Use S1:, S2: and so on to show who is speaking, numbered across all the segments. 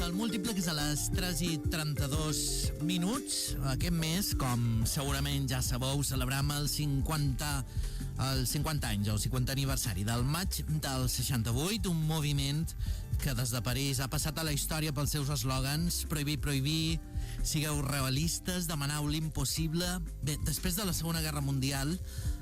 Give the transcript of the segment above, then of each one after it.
S1: El múltiplex a les 3:32. Aquest mes, com segurament ja sabeu, celebrem el 50 anys, el 50 aniversari del maig del 68, un moviment que des de París ha passat a la història pels seus eslògans: prohibir, prohibir, sigueu realistes, demaneu l'impossible. Bé, després de la Segona Guerra Mundial,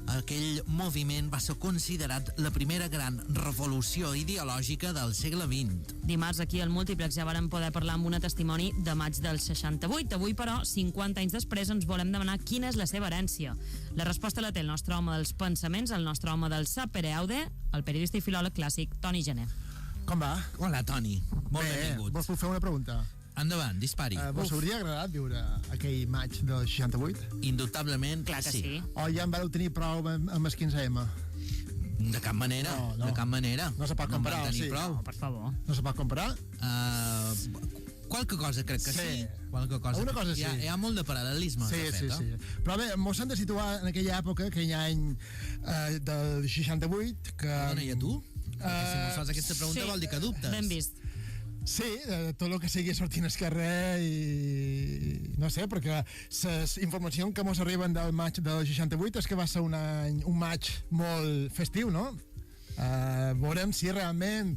S1: aquell moviment va ser considerat la primera gran revolució ideològica del segle XX.
S2: Dimarts aquí al Múltiplex ja vàrem poder parlar amb una testimoni de maig del 68. Avui, però, 50 anys després, ens volem demanar quina és la seva herència. La resposta la té el nostre home dels pensaments, el nostre home del sapere aude, el periodista i filòleg clàssic Toni Gené.
S3: Com va?
S1: Hola, Toni. Molt benvingut.
S3: Vols fer una pregunta?
S1: Endavant, dispari.
S3: Vos hauria agradat viure aquell maig del 68?
S1: Indubtablement,
S2: clar que sí.
S3: O ja en vareu tenir prou amb el 15M?
S1: De cap manera,
S3: No.
S1: de cap manera.
S3: No se pot comparar,
S1: en van tenir
S3: sí.
S1: prou.
S2: No, per favor.
S3: No se pot comparar?
S1: Qualque cosa crec que sí. Qualque cosa.
S3: Una cosa sí.
S1: Hi ha molt de paral·lelisme.
S3: Sí. Però bé, mos hem de situar en aquella època, aquell any del 68, que...
S1: Perdona, i a tu? Perquè si mos fas aquesta pregunta vol dir que dubtes.
S2: Ben vist.
S3: Sí, tot el que sigui sortint al carrer i... no sé, perquè les informacions que mos arriben del maig del 68 és que va ser un maig molt festiu, no? Veurem si realment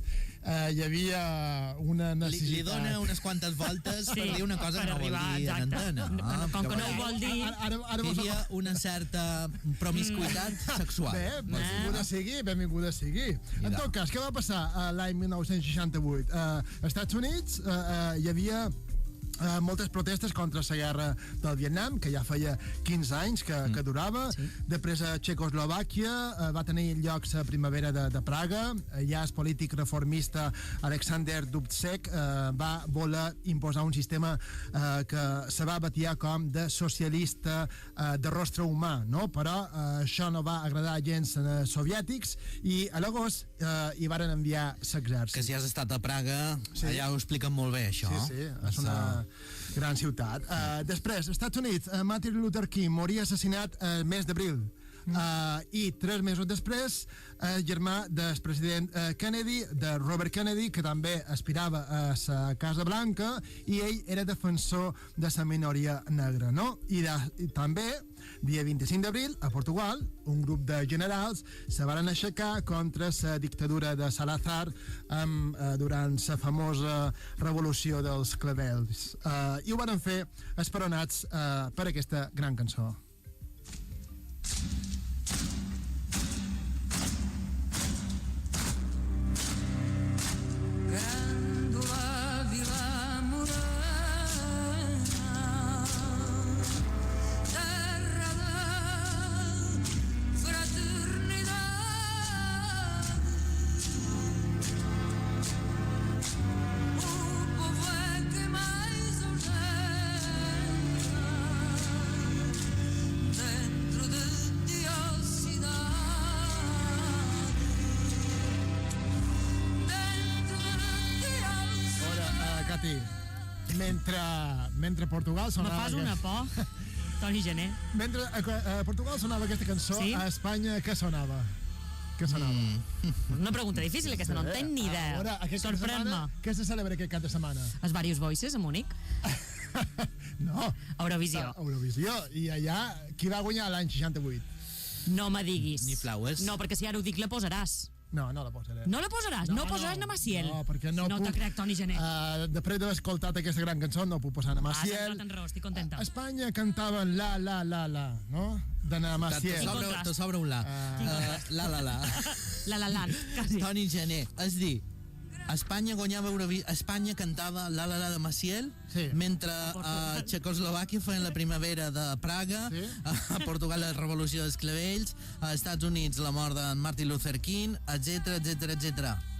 S3: hi havia una necessitat.
S1: Li dona unes quantes voltes per dir una cosa que no vol dir en antena.
S2: Com que no ho vol dir...
S1: Hi havia una certa promiscuïtat sexual.
S3: Bé, benvinguda sigui. En tot cas, què va passar l'any 1968? Als Estats Units hi havia moltes protestes contra la guerra del Vietnam, que ja feia 15 anys que durava. Després a Txecoslovàquia va tenir lloc la primavera de Praga. Ja el polític reformista Alexander Dubček va voler imposar un sistema que se va batiar com de socialista de rostre humà, no? Però això no va agradar gens als soviètics i a l'agost hi varen enviar l'exèrcit.
S1: Que si has estat a Praga, allà ho expliquen molt bé, això.
S3: Sí, és una gran ciutat. Després, als Estats Units, Martin Luther King moria assassinat el mes d'abril. I 3 mesos després, el germà del president Kennedy, de Robert Kennedy, que també aspirava a la Casa Blanca, i ell era defensor de la minoria negra, no? I també, dia 25 d'abril, a Portugal, un grup de generals se van aixecar contra la dictadura de Salazar durant la famosa revolució dels clavells. I ho van fer esperonats per aquesta gran cançó. Mentre Portugal sonava...
S2: Me fas una por, Toni Gené.
S3: Mentre a Portugal sonava aquesta cançó,
S2: sí?
S3: A Espanya què sonava?
S2: Una pregunta difícil aquesta, no en tenc ni idea. Sorprèn-me.
S3: Què se celebra aquest cap de setmana?
S2: Els Various Voices a Múnich?
S3: No.
S2: Eurovisió.
S3: Eurovisió. I allà, qui va guanyar l'any 68?
S2: No me diguis.
S1: Ni flaues.
S2: No, perquè si ara ho dic la posaràs.
S3: No la posaré.
S2: No la posaràs? No posaràs na Maciel?
S3: No, perquè no
S2: puc. No te crec, Toni Gené.
S3: Després d'haver escoltat aquesta gran cançó, no puc posar na Maciel.
S2: Tens raó, estic contenta.
S3: A Espanya cantaven la, no? De na Maciel.
S1: Te sobra un la. La.
S2: La, quasi.
S1: Toni Gené, és dir, Espanya guanyava Eurovisió, Espanya cantava la de Maciel, mentre a Txecoslovàquia feien la primavera de Praga, a Portugal la revolució dels clavells, als Estats Units la mort de Martin Luther King, etc.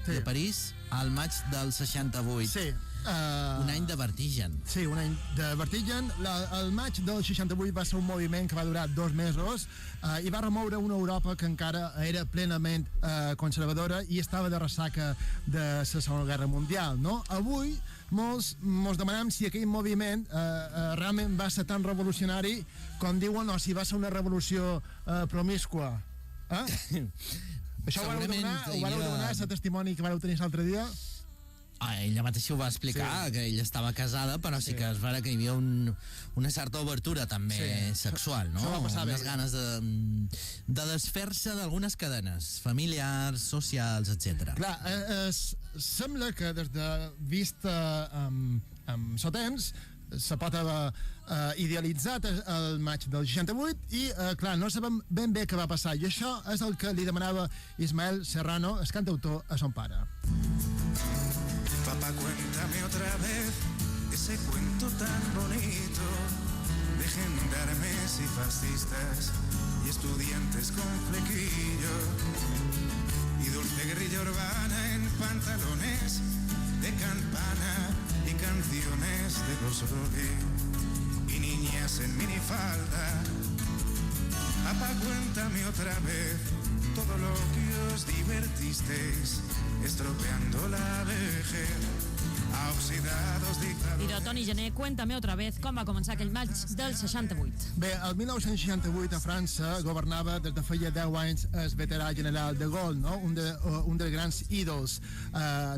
S1: I a París, al maig del 68.
S3: Sí.
S1: Un any de vertigen.
S3: Sí, un any de vertigen. El maig del 68 va ser un moviment que va durar 2 mesos i va remoure una Europa que encara era plenament conservadora i estava de ressaca de la Segona Guerra Mundial, no? Avui molts demanem si aquell moviment realment va ser tan revolucionari com diuen, o si va ser una revolució promiscua. Això ho vareu demanar, el testimoni que vareu tenir l'altre dia?
S1: Ella mateixa ho va explicar, que ella estava casada, però sí que es veure que hi havia una certa obertura també sexual, no? Unes ganes de desfer-se d'algunes cadenes familiars, socials, etc.
S3: Clar, sembla que des de vista amb so temps se pot haver idealitzat el maig del 68 i, clar, no sabem ben bé què va passar, i això és el que li demanava Ismael Serrano, el cantautor, a son pare.
S4: Papá, cuéntame otra vez ese cuento tan bonito de gendarmes y fascistas y estudiantes con flequillo y dulce guerrilla urbana en pantalones de campana y canciones de los Rolling y niñas en minifalda. Papá, cuéntame otra vez todo lo que os divertisteis estropeando la vejez a oxidados dictadores.
S2: Mira, Toni Gené, cuéntame otra vez com va començar aquell maig del 68.
S3: Bé, el 1968 a França governava des de feia 10 anys el veterà general de Gaulle, no? un dels grans ídols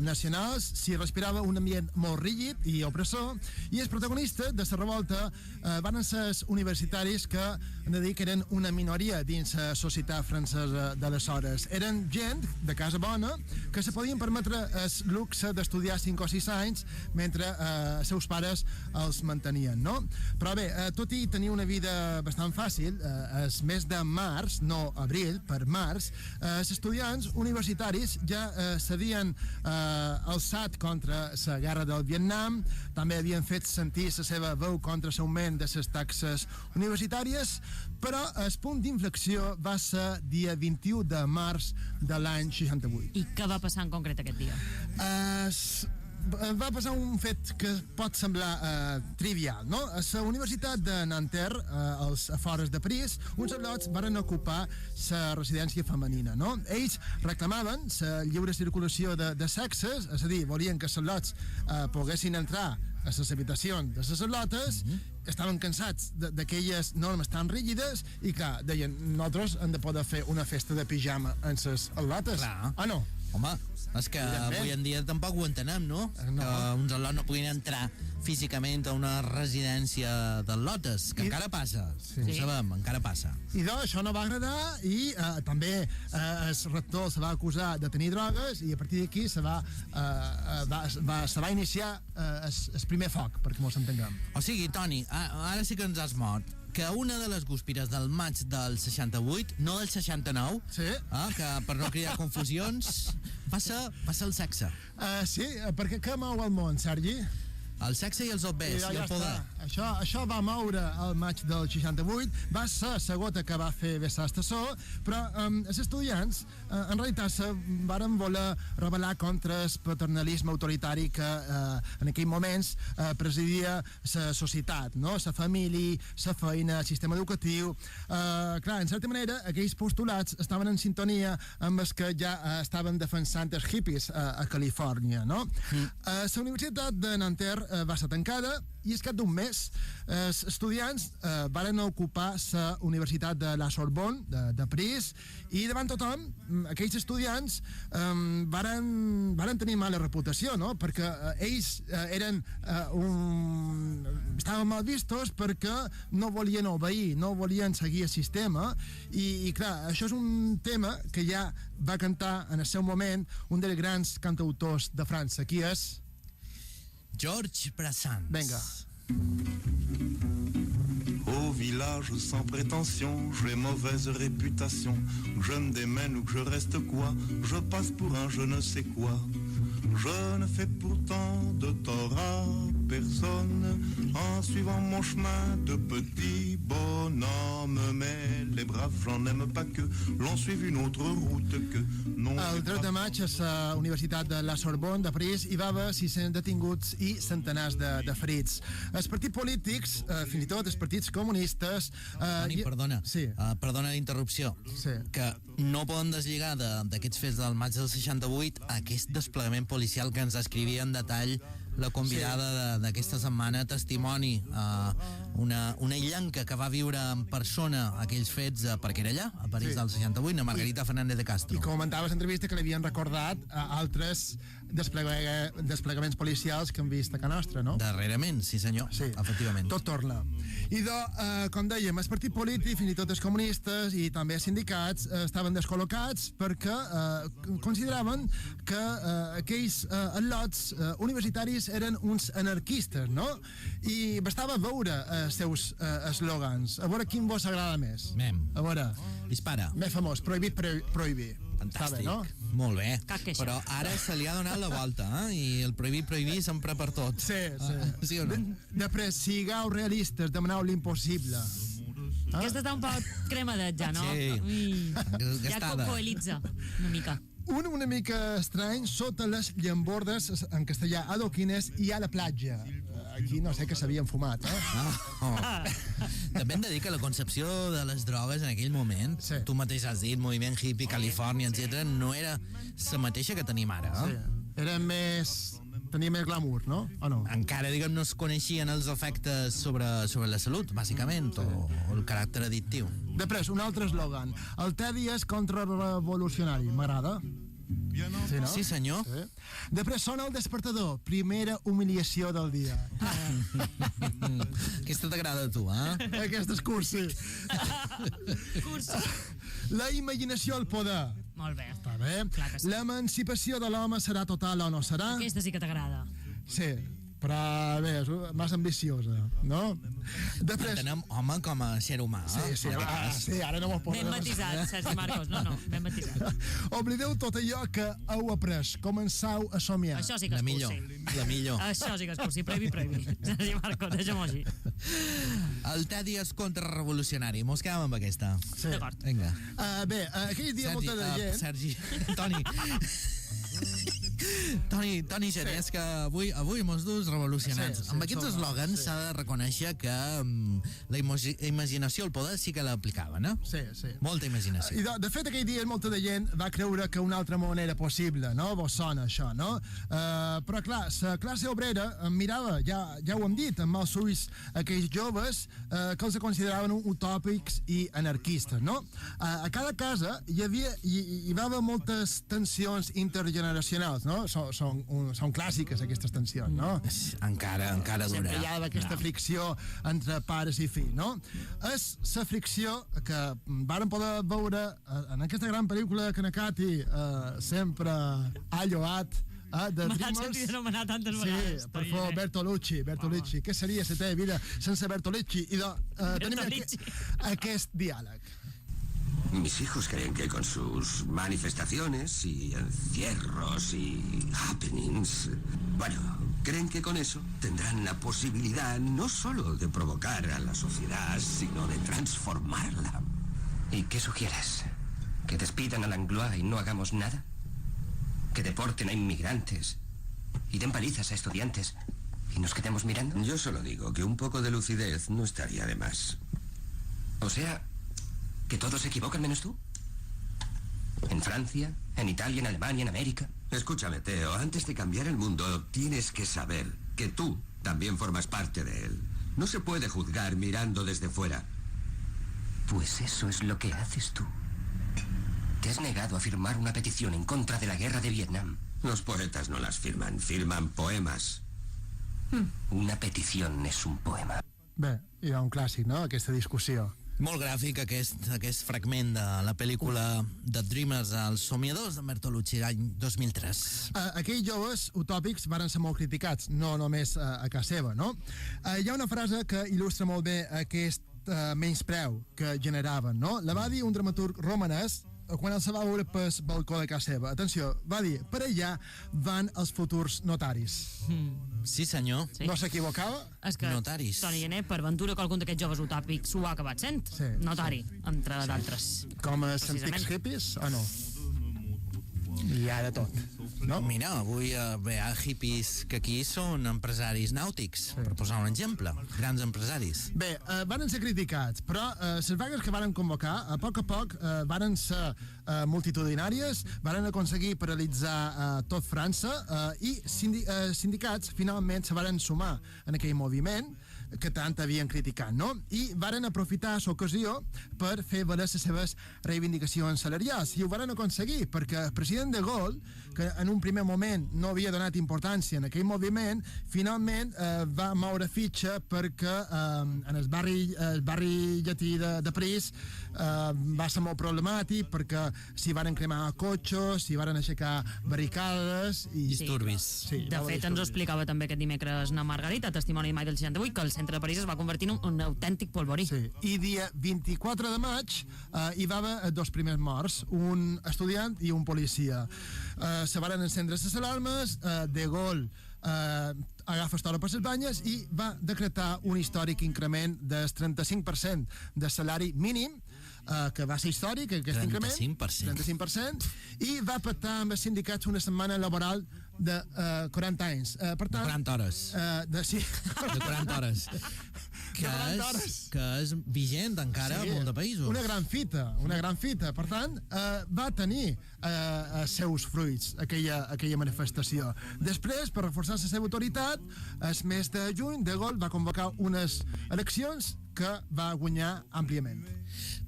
S3: nacionals. S'hi respirava un ambient molt rígid i opressor, i els protagonistes de la revolta van ser els universitaris, que hem de dir que eren una minoria dins la societat francesa d'aleshores. Eren gent de casa bona que se podien permetre el luxe d'estudiar 5 o 6 anys mentre els seus pares els mantenien, no? Però bé, tot i tenir una vida bastant fàcil, el mes de març, no abril, per març, els estudiants universitaris ja s'havien alçat contra la guerra del Vietnam, també havien fet sentir la seva veu contra l'augment de les taxes universitàries, però el punt d'inflexió va ser dia 21 de març de l'any 68.
S2: I què va passar en concret aquest dia?
S3: Va passar un fet que pot semblar trivial, no? A la Universitat de Nanterre, als afores de París, uns al·lots van ocupar la residència femenina, no? Ells reclamaven la lliure circulació de sexes, és a dir, volien que els al·lots poguessin entrar a les habitacions de les al·lotes, estaven cansats d'aquelles normes tan rígides i, clar, deien, nosaltres hem de poder fer una festa de pijama en les al·lotes.
S1: Clar.
S3: Ah, no?
S1: Home, és que avui en dia tampoc ho entenem, no? Que uns al·lots no puguin entrar físicament a una residència d'al·lotes, que encara passa, ho sabem, encara passa.
S3: I doncs això no va agradar, i també el rector se va acusar de tenir drogues, i a partir d'aquí se va iniciar el primer foc, perquè mos entenguem.
S1: O sigui, Toni, ara sí que ens has mort, que una de les gúspires del maig del 68, no del 69, que per no crear confusions, va ser el sexe.
S3: Sí, perquè què mou el món, Sergi?
S1: El sexe i els obès, i el poder.
S3: Això va moure el maig del 68, va ser la gota que va fer vessar el tassó, però els estudiants en realitat se varen voler rebel·lar contra el paternalisme autoritari que en aquells moments presidia la societat, no? La família, la feina, el sistema educatiu. Clar, en certa manera, aquells postulats estaven en sintonia amb els que ja estaven defensant els hippies a Califòrnia, no? La Universitat de Nanterre va ser tancada, i al cap d'un mes els estudiants varen ocupar la Universitat de la Sorbonne de París, i davant tothom aquells estudiants varen tenir mala reputació, no? Perquè ells estaven mal vistos perquè no volien obeir, no volien seguir el sistema, i clar, això és un tema que ja va cantar en el seu moment un dels grans cantautors de França. Qui és?
S1: Georges Brassens.
S3: Venga.
S5: Au village sans prétention, j'ai mauvaise réputation. Que je me démène ou que je reste quoi, je passe pour un je ne sais quoi. Je ne fais pourtant de tort à personne en suivant mon chemin de petit bonhomme. Mais les braves, j'en aime pas que l'on suive une autre route que non.
S3: El 3 de maig a la Universitat de la Sorbonne de París hi va haver 600 detinguts i centenars de ferits. Els partits polítics, fins i tot els partits comunistes...
S1: Toni, perdona,
S3: sí.
S1: Perdona l'interrupció, que no poden deslligar d'aquests fets del maig del 68 aquest desplegament policial que ens descrivia en detall la convidada d'aquesta setmana, testimoni, una illenca que va viure en persona aquells fets, perquè era allà, a París del 68, a Margarita Fernández de Castro.
S3: I comentava a l'entrevista que li havien recordat altres desplegaments policials que hem vist a casa nostra, no?
S1: Darrerament, sí senyor,
S3: Sí,
S1: efectivament.
S3: tot torna. I com dèiem, el partit polític, fins i tot els comunistes i també els sindicats estaven descol·locats perquè consideraven que aquells al·lots universitaris eren uns anarquistes, no? I bastava veure els seus eslògans, a veure quin vos agrada més. A veure,
S1: Dispara.
S3: més famós, prohibit, prohibir.
S1: Fantàstic.
S3: Està bé, no?
S1: Molt bé.
S2: Cap queixa.
S1: Però ara se li ha donat la volta, i el prohibir sempre per tot.
S3: Sí.
S1: Sí o no?
S3: Després, sigueu realistes, demaneu l'impossible.
S2: Aquesta està un poc cremadet ja, no?
S1: Sí.
S2: Ja
S1: Gastada.
S2: coelitza una mica.
S3: Una mica estrany, sota les llambordes, en castellà, adoquines, i a la platja. Aquí no sé què s'havien fumat,
S1: També hem de dir que la concepció de les drogues en aquell moment,
S3: Sí.
S1: tu mateix has dit, moviment hippie, Califòrnia, etc., no era la mateixa que tenim ara.
S3: Sí. Era més... Tenia més glamour, no? O no?
S1: Encara, diguem, no es coneixien els efectes sobre la salut, bàsicament, o el caràcter addictiu.
S3: Després, un altre eslògan. El tedi és contrarrevolucionari. M'agrada? Sí, no?
S1: Sí, senyor.
S3: Sí. Després sona el despertador. Primera humiliació del dia.
S1: Aquesta t'agrada a tu,
S3: Aquest és cursi.
S2: Cursi.
S3: La imaginació al poder.
S2: Molt bé.
S3: Està bé.
S2: Clar que sí.
S3: L'emancipació de l'home serà total o no serà?
S2: Aquesta sí que t'agrada.
S3: Sí, però bé, és massa ambiciosa, no? Després...
S1: Entenem home com a ser humà.
S3: Sí, ara no m'ho poso.
S2: Ben matisat, Sergi Marcos. No, ben matisat.
S3: Oblideu tot allò que heu après. Començau a somiar.
S2: Això sí que
S1: La
S2: és
S1: millor,
S2: cursi.
S1: la millor.
S2: Això sí que és cursi. Prohibi. Sergi Marcos, deixa'm-ho així.
S1: El tedi és contrarrevolucionari. Mos quedem amb aquesta.
S3: Sí.
S2: D'acord.
S1: Vinga.
S3: Bé, aquell dia molta de gent...
S1: Sergi, Toni. Toni Genés, que avui mos dus revolucionats.
S3: Sí,
S1: Amb aquests
S3: som,
S1: eslògans
S3: sí.
S1: s'ha de reconèixer que la imaginació al poder sí que l'aplicaven, eh?
S3: Sí.
S1: Molta imaginació.
S3: I de fet, aquell dia molta de gent va creure que una altra món era possible, no? Vos sona això, no? Però clar, la classe obrera mirava, ja ho hem dit, amb els ulls aquells joves que els consideraven utòpics i anarquistes, no? A cada casa hi va haver moltes tensions intergeneracionals, no? Són clàssiques aquestes tensions, no?
S1: Encara
S3: Sempre hi
S1: durarà.
S3: ha aquesta fricció entre pares i fills, no? És la fricció que varen poder veure en aquesta gran pel·lícula que Nakati sempre ha lloat, de
S2: M'ha
S3: Dreamers.
S2: sentit anomenar tantes vegades.
S3: Sí, per favor, Bertolucci. Què seria la teva vida sense Bertolucci? I tenim
S2: Bertolucci.
S3: aquest diàleg.
S6: Mis hijos creen que con sus manifestaciones y encierros y happenings, bueno, creen que con eso tendrán la posibilidad no solo de provocar a la sociedad, sino de transformarla. ¿Y qué sugieres? ¿Que despidan a Langlois y no hagamos nada? ¿Que deporten a inmigrantes y den palizas a estudiantes y nos quedemos mirando? Yo solo digo que un poco de lucidez no estaría de más. O sea, ¿que todos se equivocan menos tú? ¿En Francia? ¿En Italia? ¿En Alemania? ¿En América? Escúchame, Teo, antes de cambiar el mundo tienes que saber que tú también formas parte de él. No se puede juzgar mirando desde fuera. Pues eso es lo que haces tú. Te has negado a firmar una petición en contra de la guerra de Vietnam. Los poetas no las firman, firman poemas. Una petición es un poema.
S3: Bé, hi ha un clàssic, no?, aquesta discussió.
S1: Molt gràfic aquest fragment de la pel·lícula The Dreamers, Els somiadors de Bertolucci, l'any 2003.
S3: Aquells joves utòpics varen ser molt criticats, no només a casa seva, no? Hi ha una frase que il·lustra molt bé aquest menyspreu que generaven, no? La va dir un dramaturg romanès quan el se va veure pel balcó de casa seva. Atenció, va dir, per allà van els futurs notaris.
S1: Sí, senyor.
S2: Sí.
S3: No s'equivocava?
S2: És que
S1: Notaris.
S2: Toni Gené, per ventura, que algun d'aquests joves utòpics ho ha acabat sent.
S3: Sí,
S2: Notari, entre d'altres.
S3: Com els
S2: Precisament.
S3: antics hippies, o no? Hi ha de tot, no?
S1: Mira, avui hi ha hippies que aquí són empresaris nàutics, per posar un exemple, grans empresaris.
S3: Bé, varen ser criticats, però les vagues que varen convocar, a poc varen ser multitudinàries, varen aconseguir paralitzar tot França i sindicats finalment se varen sumar en aquell moviment que tant havien criticat, no? I varen aprofitar l'ocasió per fer valer les seves reivindicacions salarials. I ho varen aconseguir, perquè el president de Gaulle, que en un primer moment no havia donat importància en aquell moviment, finalment va moure fitxa perquè en el barri llatí de París va ser molt problemàtic perquè s'hi van cremar cotxos, s'hi van aixecar barricades i
S1: disturbis.
S3: Sí,
S2: de fet, ens ho explicava també aquest dimecres na Margarita, testimoni de maig del 68, que el centre de París es va convertir en un autèntic polvorí.
S3: Sí. I dia 24 de maig hi va haver 2 primers morts, un estudiant i un policia. Se van encendre les alarmes, De Gaulle agafa el toro per les banyes i va decretar un històric increment del 35% de salari mínim, que va ser històric, aquest increment, 35%, i va pactar amb els sindicats una setmana laboral de 40 anys. Per tant,
S1: de 40 hores.
S3: Sí.
S1: De 40 hores. Que és vigent encara a molt de països.
S3: Una gran fita. Per tant, va tenir els seus fruits aquella manifestació. Després, per reforçar la seva autoritat, el mes de juny, De Gaulle va convocar unes eleccions que va guanyar àmpliament.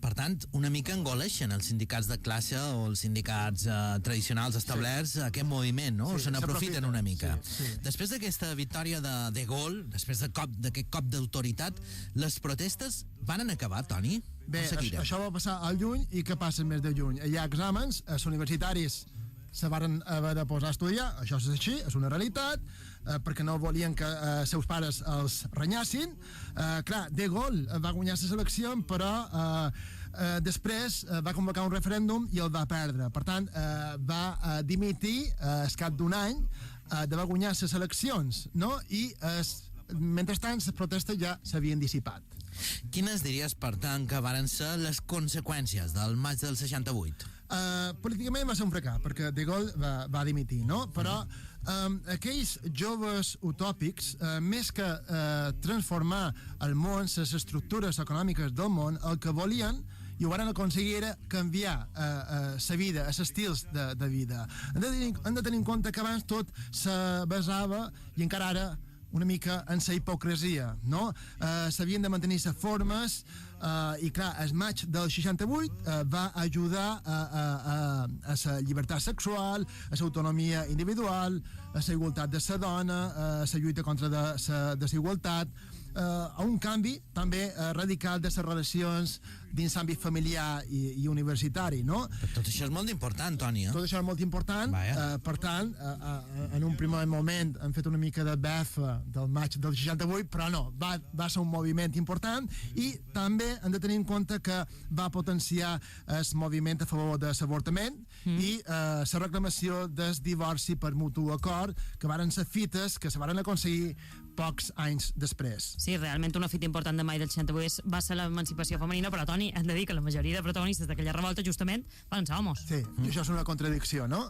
S1: Per tant, una mica engoleixen els sindicats de classe o els sindicats tradicionals establerts aquest moviment, no?
S3: Sí,
S1: Se n'aprofiten una mica.
S3: Sí.
S1: Després d'aquesta victòria de Gaulle, després d'aquest cop d'autoritat, les protestes van acabar, Toni?
S3: Bé, això va passar al juny, i què passa el mes de juny? Hi ha exàmens, els universitaris se varen haver de posar a estudiar, això és així, és una realitat, perquè no volien que seus pares els renyassin. Clar, De Gaulle va guanyar les eleccions, però després va convocar un referèndum i el va perdre. Per tant, va dimitir al cap d'un any d'haver guanyat les eleccions, no? I mentrestant les protestes ja s'havien dissipat.
S1: Quines diries, per tant, que varen ser les conseqüències del maig del 68?
S3: Políticament va ser un fracàs, perquè De Gaulle va dimitir, no? Però aquells joves utòpics, més que transformar el món, les estructures econòmiques del món, el que volien i ho van aconseguir era canviar la vida, els estils de vida. Hem de tenir en compte que abans tot se basava, i encara ara, una mica en la hipocresia, no? S'havien de mantenir les formes, i clar, el maig del 68 va ajudar a la llibertat sexual, a l'autonomia individual, a la igualtat de la dona, a la lluita contra la desigualtat, a un canvi també radical de les relacions dins l'àmbit familiar i universitari, no?
S1: Però tot això és molt important, Toni,
S3: Tot això és molt important. Per tant, en un primer moment hem fet una mica de befa del maig del 68, però no, va ser un moviment important, i també hem de tenir en compte que va potenciar el moviment a favor de l'avortament i la reclamació del divorci per mutu acord, que varen ser fites que se varen aconseguir pocs anys després.
S2: Sí, realment una fita important de maig del 68 va ser l'emancipació femenina, però Toni, hem de dir que la majoria de protagonistes d'aquella revolta justament van ser homes.
S3: Sí, això és una contradicció, no?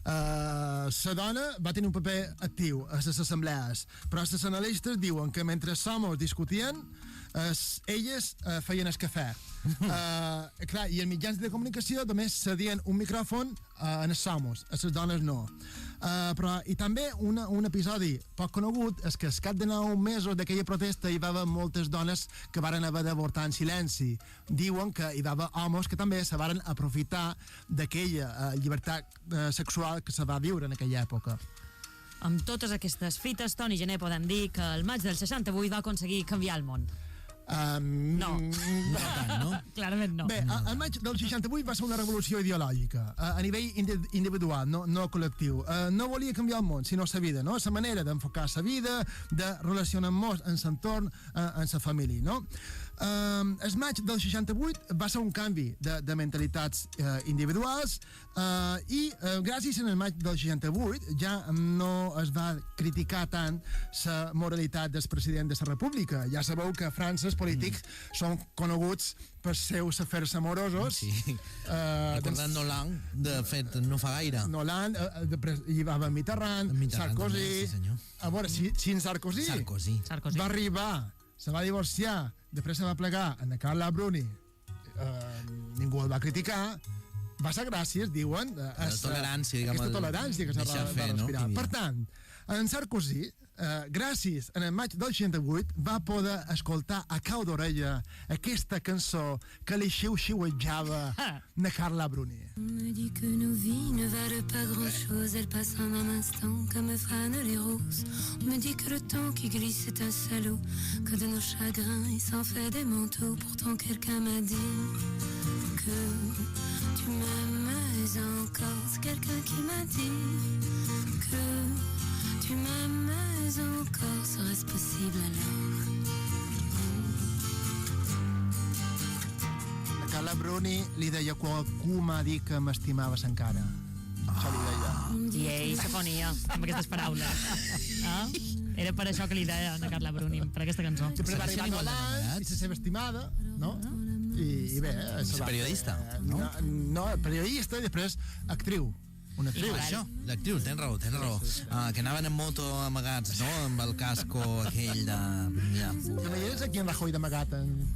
S3: La dona va tenir un paper actiu a les assemblees, però els analistes diuen que mentre els homes discutien, elles feien el cafè. Clar, i els mitjans de comunicació només cedien un micròfon a els homes, a les dones no. I també un episodi poc conegut és que al cap de 9 mesos d'aquella protesta hi va haver moltes dones que varen haver d'avortar en silenci. Diuen que hi va haver homes que també se varen aprofitar d'aquella llibertat sexual que se va viure en aquella època.
S2: Amb totes aquestes fites, Toni Gené, podem dir que el maig del 68 va aconseguir canviar el món.
S3: No.
S1: No tant, no?
S2: Clarament no.
S3: Bé, el maig del 68 va ser una revolució ideològica a nivell individual, no col·lectiu. No volia canviar el món, sinó la vida, no? La manera d'enfocar la vida, de relacionar-nos en l'entorn, en la família, no? El maig del 68 va ser un canvi de mentalitats individuals, i gràcies al maig del 68 ja no es va criticar tant la moralitat del president de la República. Ja sabeu que a França els polítics són coneguts per seus afers amorosos.
S1: Sí. Recordant Hollande, de fet, no fa gaire.
S3: Hollande, hi va haver Mitterrand, Sarkozy.
S1: Sí,
S3: a veure, si en Sarkozy va arribar, se va divorciar, després se va plegar a Carla Bruni, ningú el va criticar, va ser gràcies, diuen, a
S1: la tolerància, diguem,
S3: aquesta tolerància que se va respirar. Per tant, en Sarkozy gràcies en el maig del 68 va poder escoltar a cau d'orella aquesta cançó que li xiu-xiuejava de Carla Bruni.
S7: On me dit que nos vies ne valent pas grand-chose, elles passent en un instant comme fanent les roses. On me dit que le temps qui glisse est un salaud, que de nos chagrins il s'en fait des manteaux. Pourtant quelqu'un m'a dit que tu m'aimes encore. C'est quelqu'un qui m'a dit que tu m'aimes encore. Serait-ce possible alors?
S3: Carla Bruni li deia qualcú m'ha dit que m'estimaves encara. Això li deia.
S2: I ell s'afonia amb aquestes paraules. Era per això que li deia a Carla Bruni, per aquesta cançó.
S3: Sempre va
S1: Segueixen
S3: arribar
S1: igual
S3: l'any i la seva estimada, no? I bé...
S1: És periodista, no?
S3: No, periodista i després actriu. Una actriu.
S1: Això, l'actriu, tens raó. Que anaven en moto amagats, no? Amb el casco aquell de... Ja.
S3: T'imagines aquí en Rajoy d'amagat,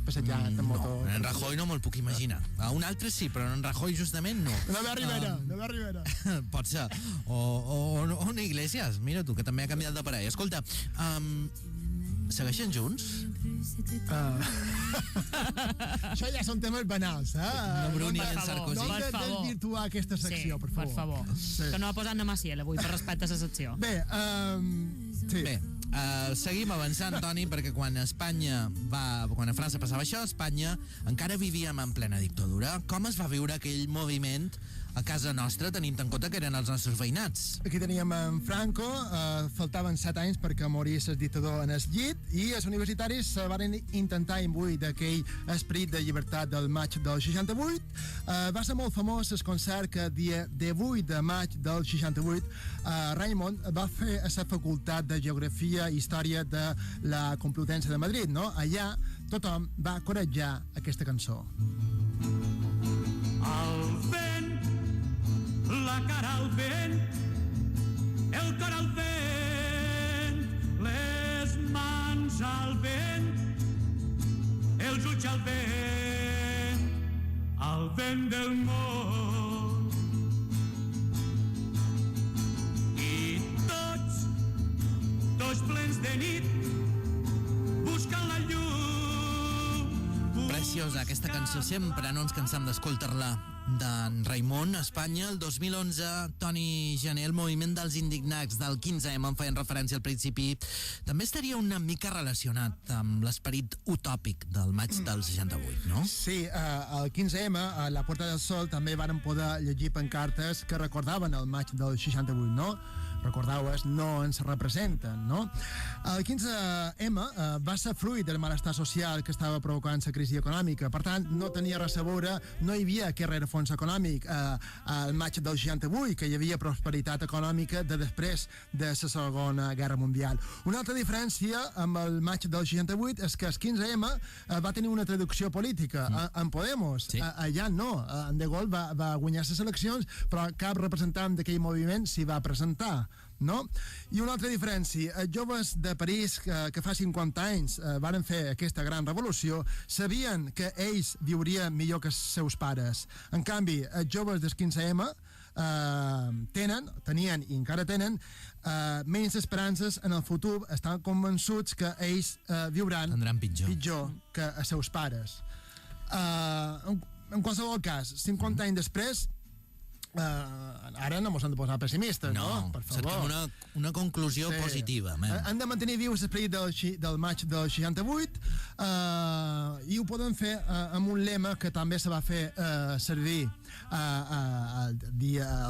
S3: passejant en moto?
S1: No, en Rajoy no me'l puc imaginar. A un altre sí, però en Rajoy justament no.
S3: No ve a Rivera.
S1: Pot ser. O una Iglesias, mira tu, que també ha canviat de parella. Escolta, segueixen junts?
S3: Això ja són temes banals,
S1: No Bruni
S2: per
S1: i en
S2: favor,
S1: Sarkozy.
S3: No hem
S2: per
S3: de
S2: favor.
S3: desvirtuar aquesta secció,
S2: Sí,
S3: per favor. Sí.
S2: Que no ha posat na Maciel avui, per respecte a la secció.
S3: Bé, sí.
S1: Bé, seguim avançant, Toni, perquè quan a França passava això, a Espanya encara vivíem en plena dictadura. Com es va viure aquell moviment a casa nostra, tenint en compte que eren els nostres veïnats?
S3: Aquí teníem en Franco, faltaven 7 anys perquè morís el dictador en el llit, i els universitaris se van intentar imbuir d'aquell esperit de llibertat del maig del 68. Va ser molt famós el concert que dia 18 de maig del 68 Raimon va fer a la Facultat de Geografia i Història de la Complutense de Madrid, no? Allà tothom va corejar aquesta cançó.
S8: Al vent, la cara al vent, el cor al vent, les mans al vent, els ulls al vent del món. I tots plens de nit, buscant la llum.
S1: Preciosa, aquesta cançó, sempre no ens cansam d'escoltar-la, d'en Raimon. A Espanya, el 2011, Toni Gené, el moviment dels indignats del 15M, en feien referència al principi, també estaria una mica relacionat amb l'esperit utòpic del maig del 68, no?
S3: Sí, el 15M, a la Puerta del Sol, també varen poder llegir pancartes que recordaven el maig del 68, no? Recordeu-es, no ens representen, no? El 15M va ser fruit del malestar social que estava provocant la crisi econòmica. Per tant, no tenia res a veure, no hi havia aquest rerefons econòmic al maig del 68, que hi havia prosperitat econòmica de després de la Segona Guerra Mundial. Una altra diferència amb el maig del 68 és que el 15M va tenir una traducció política. En Podemos,
S1: Sí.
S3: allà no. En De Gaulle va guanyar les eleccions, però cap representant d'aquell moviment s'hi va presentar, no? I una altra diferència, els joves de París que fa 50 anys varen fer aquesta gran revolució sabien que ells viurien millor que els seus pares. En canvi, els joves del 15M tenien i encara tenen menys esperances en el futur, estan convençuts que ells
S1: Tindran pitjor.
S3: que els seus pares. En qualsevol cas, 50 anys després, ara no mos hem de posar pessimistes, no? Per favor.
S1: Cerquem una conclusió positiva.
S3: Han de mantenir viu l'esperit del maig del 68 i ho poden fer amb un lema que també se va fer servir el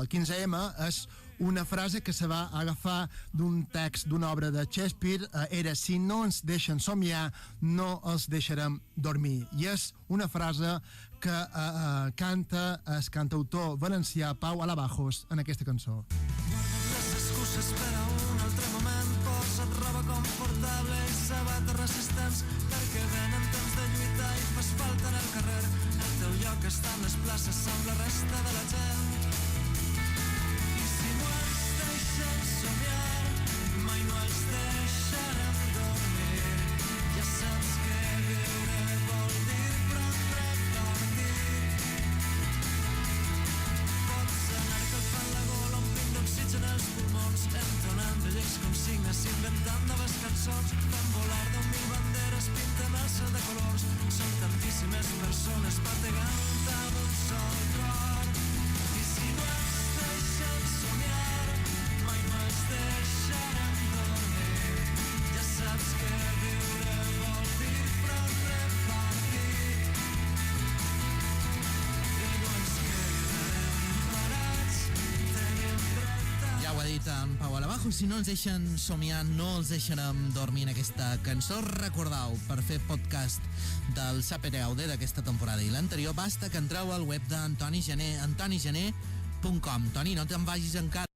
S3: 15M. És una frase que se va agafar d'un text d'una obra de Shakespeare, era: si no ens deixen somiar, no els deixarem dormir. I és una frase que canta el cantautor valencià Pau Alabajos en aquesta cançó.
S4: Les excuses per a un altre moment, posa't roba confortable i sabates resistents, perquè venen temps de lluitar i fas falta en el carrer. El teu lloc està en les places amb la resta de la gent. I si no els deixen somiar, mai no els deixarem dormir. Ja saps que viure vol dir prendre partit. Pots anar calfant la gola, omplint d'oxigen els pulmons, entonant de lleis com cinc
S9: màquines inventant noves cançons, fent volar 10.000 banderes, pintant asa de colors. Són tantíssimes persones bategant amb un sol cor. I si no ens deixen somiar, mai no ens deixarem dormir. Ja saps que viure vol dir front repartit. I no ens quedarem parats, tenim dret a...
S1: Ja ho ha dit en Pau Alabajo, si no ens deixen somiar, no els deixarem dormir en aquesta cançó. Recordeu, per fer podcast del Sapere Aude d'aquesta temporada i l'anterior, basta que entreu al web d'Antoni Gené, antonigené.com. Toni, no te'n vagis encara.